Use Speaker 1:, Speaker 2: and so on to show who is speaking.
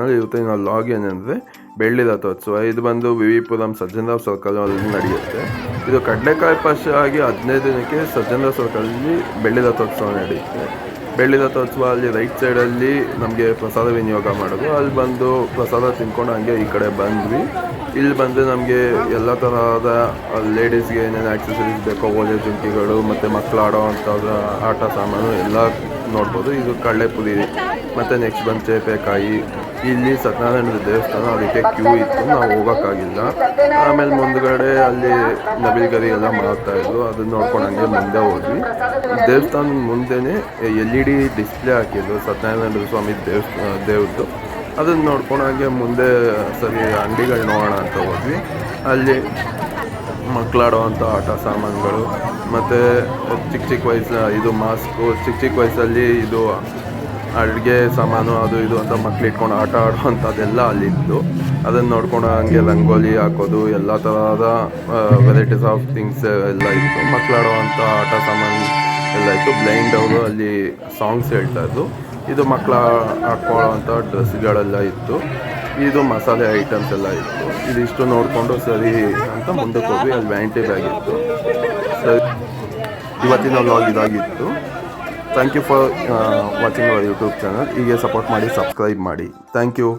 Speaker 1: Channel ಇವತ್ತಿನ log ಏನಂದರೆ ಬೆಳ್ಳಿ ರಥೋತ್ಸವ. ಇದು ಬಂದು ವಿವಿಪುರಂ ಸಜ್ಜನರಾವ್ ಸರ್ಕಲಲ್ಲಿ ನಡೆಯುತ್ತೆ. ಇದು ಕಡಲೆಕಾಯಿ ಪಾಶ ಆಗಿ 15 ದಿನಕ್ಕೆ ಸಜ್ಜನರಾವ್ ಸರ್ಕಲಲ್ಲಿ ಬೆಳ್ಳಿ ರಥೋತ್ಸವ ನಡೆಯುತ್ತೆ. ಬೆಳ್ಳಿ ರಥೋತ್ಸವ ಅಲ್ಲಿ ರೈಟ್ ಸೈಡಲ್ಲಿ ನಮಗೆ ಪ್ರಸಾದ ವಿನಿಯೋಗ ಮಾಡೋದು. ಅಲ್ಲಿ ಬಂದು ಪ್ರಸಾದ ತಿನ್ಕೊಂಡು ಹಂಗೆ ಈ ಕಡೆ ಬಂದ್ವಿ. ಇಲ್ಲಿ ಬಂದರೆ ನಮಗೆ ಎಲ್ಲ ತರಹದ ಲೇಡೀಸ್ಗೆ ಏನೇನು ಆಕ್ಸೆಸರೀಸ್ ಬೇಕೋ, ಓಲೆ ಜುಂಕಿಗಳು ಮತ್ತು ಮಕ್ಕಳು ಆಡೋ ಅಂಥದ್ದು ಆಟ ಸಾಮಾನು ಎಲ್ಲ ನೋಡ್ಬೋದು. ಇದು ಕಡಲೆಪುರಿ ಮತ್ತು ನೆಕ್ಸ್ಟ್ ಬಂದು ಚೇಪೆಕಾಯಿ. ಇಲ್ಲಿ ಸತ್ಯನಾರಾಯಣದ ದೇವಸ್ಥಾನ, ಅದಕ್ಕೆ ಕ್ಯೂ ಇತ್ತು, ನಾವು ಹೋಗೋಕ್ಕಾಗಿಲ್ಲ. ಆಮೇಲೆ ಮುಂದ್ಗಡೆ ಅಲ್ಲಿ ನವಿಲ್ಗರಿ ಎಲ್ಲ ಮಾಡ್ತಾಯಿದ್ರು, ಅದನ್ನ ನೋಡ್ಕೊಂಡು ಹಂಗೆ ಮುಂದೆ ಹೋದ್ವಿ. ದೇವಸ್ಥಾನದ ಮುಂದೆನೇ LED ಡಿಸ್ಪ್ಲೇ ಹಾಕಿದ್ರು ಸತ್ಯನಾರಾಯಣ ಸ್ವಾಮಿ ದೇವ್ರದ್ದು. ಅದನ್ನು ನೋಡ್ಕೊಂಡು ಹಂಗೆ ಮುಂದೆ ಸರಿ ಅಂಗಡಿಗಳು ನೋಡೋಣ ಅಂತ ಹೋದ್ವಿ. ಅಲ್ಲಿ ಮಕ್ಕಳಾಡುವಂಥ ಆಟ ಸಾಮಾನುಗಳು ಮತ್ತು ಚಿಕ್ಕ ವಯಸ್ಸಿನ ಇದು ಮಾಸ್ಕು, ಚಿಕ್ಕ ವಯಸ್ಸಲ್ಲಿ ಇದು ಅಡುಗೆ ಸಾಮಾನು ಅದು ಇದು ಅಂತ ಮಕ್ಳು ಇಟ್ಕೊಂಡು ಆಟ ಆಡುವಂಥದ್ದೆಲ್ಲ ಅಲ್ಲಿತ್ತು. ಅದನ್ನು ನೋಡ್ಕೊಂಡು ಹಂಗೆ ರಂಗೋಲಿ ಹಾಕೋದು, ಎಲ್ಲ ಥರದ ವೆರೈಟೀಸ್ ಆಫ್ ಥಿಂಗ್ಸ್ ಎಲ್ಲ ಇತ್ತು. ಮಕ್ಕಳಾಡುವಂಥ ಆಟ ಸಾಮಾನು ಎಲ್ಲ ಇತ್ತು. ಬ್ಲೈಂಡ್ ಅವರು ಅಲ್ಲಿ ಸಾಂಗ್ಸ್ ಹೇಳ್ತಾಯಿದ್ರು. ಇದು ಮಕ್ಕಳ ಹಾಕ್ಕೊಳ್ಳೋವಂಥ ಡ್ರೆಸ್ಗಳೆಲ್ಲ ಇತ್ತು. ಇದು ಮಸಾಲೆ ಐಟಮ್ಸ್ ಎಲ್ಲ ಇತ್ತು. ಇದಿಷ್ಟು ನೋಡಿಕೊಂಡು ಸರಿ ಅಂತ ಮುಂದಕ್ಕೆ ಹೋಗಿ ಅಲ್ಲಿ ವ್ಯಾನಿಟಿ ಬ್ಯಾಗ್ ಇತ್ತು. ಸರಿ, ಇವತ್ತಿನ ವ್ಲಾಗ್ ಇದಾಗಿತ್ತು. Thank you for watching our YouTube channel. ಹೀಗೆ ಸಪೋರ್ಟ್ ಮಾಡಿ, ಸಬ್ಸ್ಕ್ರೈಬ್ ಮಾಡಿ. Thank you.